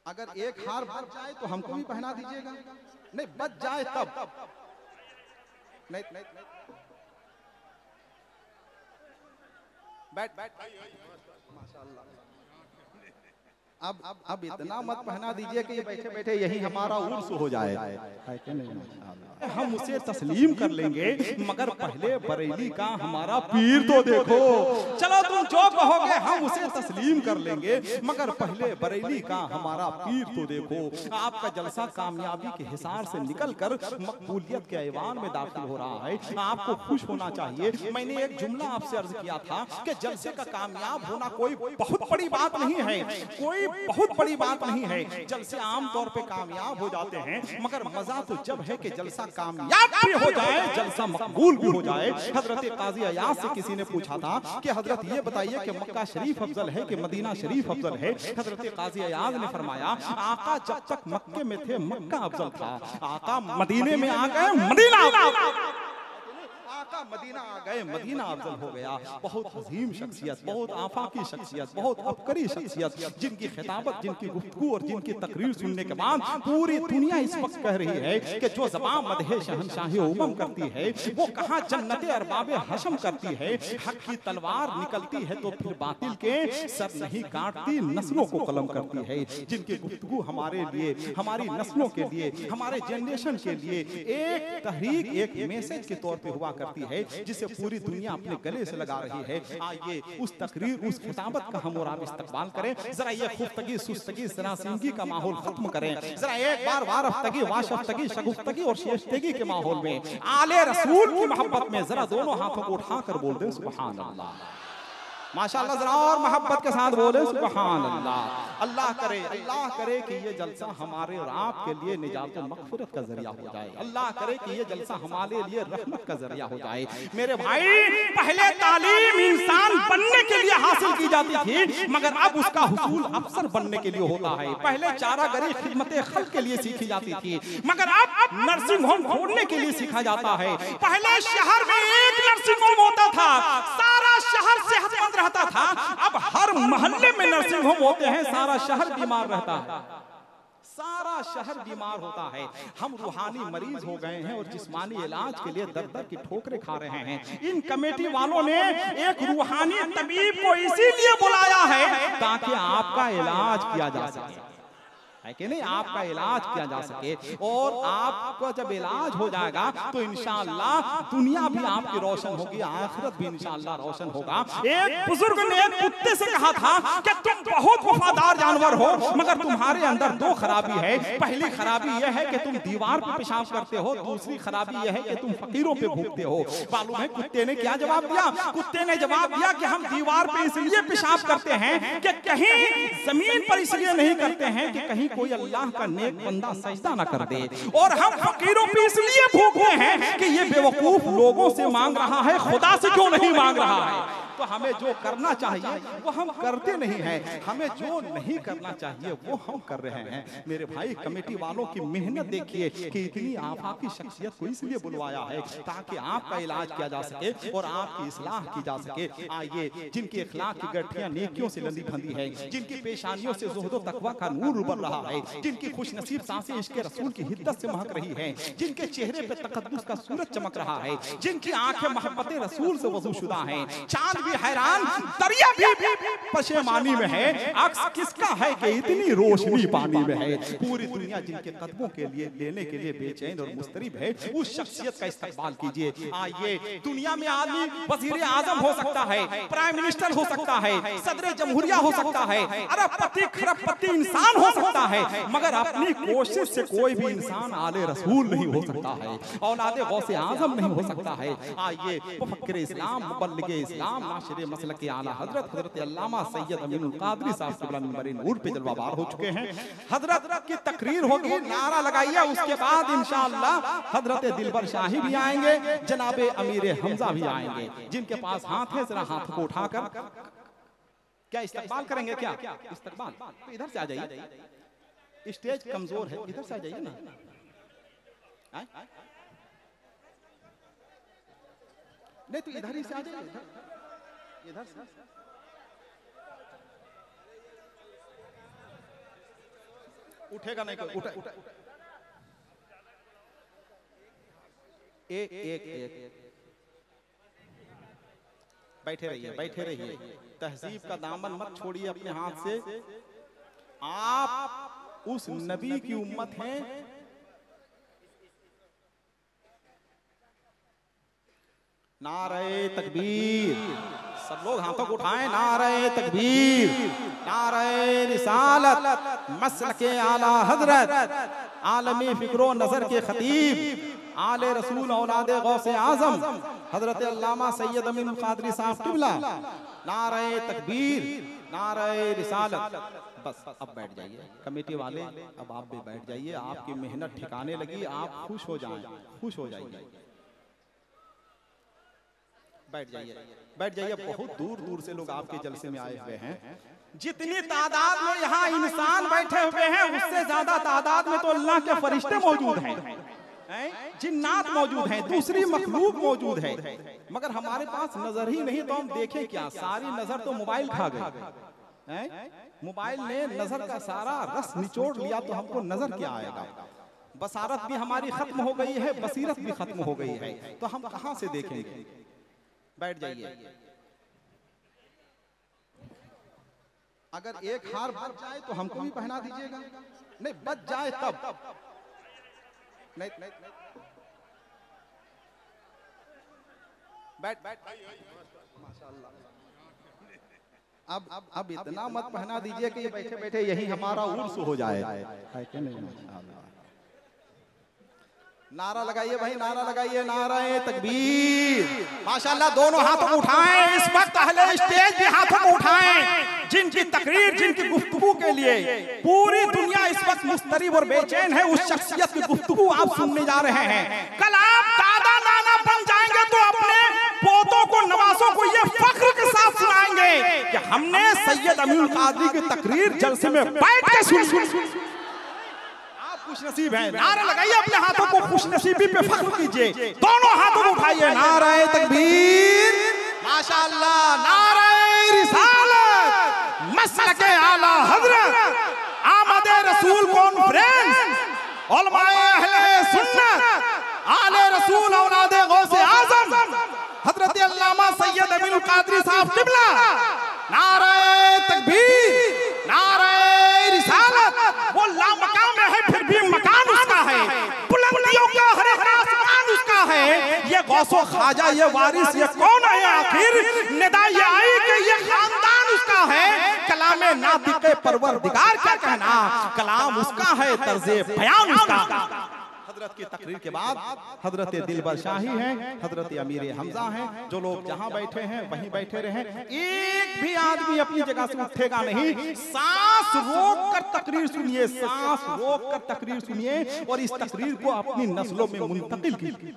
अगर एक हार बच जाए तो हमको भी पहना दीजिएगा। नहीं बच जाए तब नहीं, बैठ माशाल्लाह। अब इतना मत पहना दीजिए कि ये बैठे बैठे यही हमारा उर्स हो जाए। हम उसे तस्लीम कर लेंगे, मगर पहले बरेली का हमारा पीर तो देखो। चलो तुम जो कहोगे हम उसे तस्लीम कर लेंगे, मगर पहले बरेली का हमारा पीर तो देखो। आपका जलसा कामयाबी के हिसार से निकलकर मकबूलियत के ऐवान में दाखिल हो रहा है। आपको खुश होना चाहिए। मैंने एक जुमला आपसे अर्ज किया था कि जलसे का कामयाब होना कोई बहुत बड़ी बात नहीं है, कोई बहुत बड़ी बात नहीं है। जलसे आमतौर पे कामयाब हो जाते हैं, मगर मजा तो जब है कि जलसा कामयाब भी हो जाए, जलसा मकबूल भी हो जाए। हजरत काजी अयाज से किसी ने पूछा था कि हजरत ये बताइए कि मक्का शरीफ अफजल है कि मदीना शरीफ अफजल है। हजरत काजी अयाज ने फरमाया, आका जब तक मक्के में थे मक्का अफजल था, आका मदीने में आ गए मदीना, आका मदीना आ गए मदीना अफजल हो गया। बहुत अजीम शख्सियत, बहुत आफाकी शख्सियत, बहुत अबकरी शख्सियत, जिनकी खिताबत, जिनकी गुफ्तगू और जिनकी तकरीर सुनने के बाद पूरी दुनिया इस वक्त कह रही है कि जो ज़बान मदहे शहंशाही उमम करती है वो कहाँ जन्नत अरबाब हशम करती है। हक की तलवार निकलती है तो फिर बातिल के सर नहीं काटती, नस्लों को कलम करती है। जिनकी गुफ्तगू हमारे लिए, हमारी नस्लों के लिए, हमारे जनरेशन के लिए एक तहरीक, एक मैसेज के तौर पे हुआ करती है, जिसे पूरी दुनिया अपने गले से लगा रही है। आइए उस तकरीर, उस खिताबत का हम और आप इस्तकबाल करें। जरा ये खुफ्तगी, सुस्तगी, सरासिंगी का माहौल खत्म करें। जरा एक बार वारफ्तगी, वाशफ्तगी, शगुफ्तगी और शेष्तगी के माहौल में आले रसूल की मोहब्बत में जरा दोनों हाथों को उठाकर बोल दें सुभान अल्लाह, माशाअल्लाह। जरा और मोहब्बत के साथ बोले सुभान अल्लाह। अल्लाह करे कि ये जलसा हमारे और आपके लिए निजात और मग़फ़िरत का जरिया हो जाए। अल्लाह करे कि ये जलसा हमारे लिए रहमत का जरिया हो जाए। मेरे भाई, पहले तालीम इंसान बनने के लिए हासिल की जाती थी, मगर अब उसका हुसूल अफसर बनने के लिए होता है। पहले चारागरी खिदमत खल्क के लिए सीखी जाती थी, मगर अब नर्सिंग होम खोलने के लिए सीखा जाता है। पहले शहर में एक नर्सिंग होम होता था, सारा शहर सेहतमंद रहता था। अब हर मोहल्ले में नर्सिंग होम होते हैं, सारा शहर बीमार रहता है, सारा शहर बीमार होता है। हम रूहानी मरीज हो गए हैं और जिस्मानी इलाज के लिए दर दर की ठोकरें खा रहे हैं। इन कमेटी वालों ने एक रूहानी तबीब को इसीलिए बुलाया है ताकि आपका इलाज किया जा सके, है कि नहीं, आपका इलाज किया जा सके। और आपका जब इलाज हो जाएगा तो इंशाअल्लाह दुनिया भी आपकी रोशन होगी, आखिरत भी इंशाअल्लाह रोशन होगा। एक बुजुर्ग ने एक कुत्ते से कहा था कि तुम बहुत वफादार जानवर हो, मगर तुम्हारे अंदर दो खराबी है। पहली खराबी यह है कि तुम दीवार पर पेशाब करते हो, दूसरी खराबी यह है कि तुम फकीरों पे भूखते हो। मालूम है कुत्ते ने क्या जवाब दिया? कुत्ते ने जवाब दिया कि हम दीवार पे इसलिए पेशाब करते हैं कि कहीं जमीन पर इसलिए नहीं करते हैं कि कहीं कोई अल्लाह का नेक बंदा सजदा ना कर दे, और हम फकीरों पे इसलिए भूखते हैं कि ये बेवकूफ लोगों से मांग रहा है, खुदा से क्यों नहीं मांग रहा है। तो हमें जो करना चाहिए वो हम करते नहीं हैं, हमें जो नहीं करना चाहिए वो हम कर रहे हैं। मेरे भाई, कमेटी वालों की मेहनत देखिए कि इतनी आफाकी शख्सियत को इसलिए बुलवाया है ताकि आपका इलाज किया जा सके और आपकी इस्लाह की जा सके। आइए, जिनकी इखलाक की गठरियां नेकियों से लंदी फंदी है, जिनकी पेशानियों से ज़ुहद और तकवा का नूर उबर रहा है, जिनकी खुशनसीब सांसें इश्क़ रसूल की हिद्दत से महक रही हैं, जिनके चेहरे पे तकद्दुस का सूरज चमक रहा है, जिनकी आंखें मोहब्बत रसूल से वज़ूशुदा हैं, चांद भी हैरान, दरिया भी पशेमानी में है, अक्स किसका है कि इतनी रोशनी पानी में है। पूरी दुनिया जिनके कदमों के लिए लेने के लिए बेचैन और मुस्तरिब है, उस शख्सियत का इस्तकबाल कीजिए। आइए, दुनिया में आदमी वज़ीर आज़म हो सकता है, प्राइम मिनिस्टर हो सकता है, सदर जमहूरिया हो सकता है, अरबपति खरबपति इंसान हो सकता है, मगर अपनी कोशिश से कोई भी इंसान आले रसूल नहीं हो सकता है, औलादे गौसे आज़म नहीं हो सकता है। आइए, मुफक्किर इस्लाम, मुबल्लिग इस्लाम, नाशिर मसलक आला हजरत हजरत अल्लामा सैयद अमीनुल कादरी साहब सुबहान मिंबर नूर पे जलवाबार हो चुके हैं। हजरत की तकरीर होगी, नारा लगाइए, उसके बाद इंशाअल्लाह हजरत दिलबर शाही भी आएंगे, जनाबे अमीर हमजा भी आएंगे। जिनके पास हाथ है जरा हाथ को उठाकर क्या इस्तकबाल करेंगे? क्या इस्तकबाल? तो इधर से आ जाइए, स्टेज कमजोर है, इधर से आ जाइए ना। नहीं तो इधर ही से आ जाइए, इधर से। उठेगा नहीं कोई, उठा एक एक एक बैठे रहिए, बैठे रहिए। तहजीब का दामन मत छोड़िए अपने हाथ से। आप उस नबी की उम्मत हैं। नारे तकबीर, सब लोग हाथों को उठाएं। नारे तकबीर, नारे रिसालत, मसलके आला हजरत, आलमी फिक्रो नजर के खतीब, आले रसूल औलादे गौसे आजम हजरत अल्लामा सैयद अमीन कादरी साहब किबला। नारे तकबीर, नारे रिसालत। बस अब बैठ जाइए कमेटी वाले, अब आप भी बैठ जाइए। आपकी मेहनत ठिकाने लगी, आप खुश हो जाएं, खुश हो जाइए। बैठ जाइए, बैठ जाइए। बहुत दूर दूर से लोग आपके जलसे में आए हुए हैं। जितनी तादाद में यहाँ इंसान बैठे हुए हैं, उससे ज्यादा तादाद में तो अल्लाह के फरिश्ते मौजूद हैं, जिन्नात मौजूद हैं, दूसरी मखलूक मौजूद है। मगर हमारे पास नजर ही नहीं, तो हम देखें क्या? सारी नजर तो मोबाइल खा गई। मोबाइल ने नजर का सारा रस निचोड़ लिया, तो हमको नजर क्या आएगा? बसारत भी हमारी खत्म हो गई है, बसीरत भी खत्म हो गई है, तो हम कहां से देखेंगे? बैठ जाइए। अगर एक हार बच जाए तो हमको भी पहना दीजिएगा। नहीं बच जाए तब नहीं, बैठ बैठ। माशाअल्लाह। अब इतना मत पहना दीजिए कि बैठे बैठे यही हमारा उर्स हो जाए। है कि नहीं? नारा लगाइए भाई, नारा लगाइए। नाराए तकबीर। माशाअल्लाह। दोनों हाथों को उठाएं इस वक्त, अहले स्टेज भी हाथों को उठाएं। जिनकी तकरीर, जिनकी गुफ्तगू के लिए पूरी दुनिया इस वक्त मुस्तरिब और बेचैन है, उस शख्सियत की गुफ्तगू आप सुनने जा रहे हैं। कल आप दादा नाना बन जाएंगे तो अपने पोतों को, नवासों को ये फख्र के साथ सुनाएंगे कि हमने सैयद अमीन कादरी की तकरीर जलसे में बैठ के सुनी। खुश नसीब है। नारा लगाइए अपने हाथों को, खुश नसीबी पे फख्र कीजिए। दोनों हाथों को उठाइए। नाराए तकबीर, माशाअल्लाह। नाराए रिसालत, मसलके आला हजरत, आमदे रसूल कॉन्फ्रेंस, उलमाए अहले सुन्नत, आले रसूल औलादे गौसे आजम हजरत अल्लामा सैयद अमीन कादरी साहब किबला। नाराए तकबीर, नाराए रिसालत। वो लामकाम है, फिर भी मकान उसका है। बुलंदियों का हर एक आसमान उसका है। ये गौसो ख्वाजा, ये वारिस, ये कौन है आखिर? निदा ये आई कि ये खानदान उसका है। कलामे नातिके परवरदिगार क्या कहना, कलाम उसका है, तर्जे बयान उसका। हजरत की तकरीर के बाद हजरत दिलबर शाही हैं, हजरत अमीर हमजा हैं। जो लोग जहां बैठे हैं वहीं बैठे रहें। एक भी आदमी अपनी जगह से उठेगा नहीं। सांस रोक कर तकरीर सुनिए, सांस रोक कर तकरीर सुनिए और इस तकरीर को अपनी नस्लों में मुंतकिल कीजिए।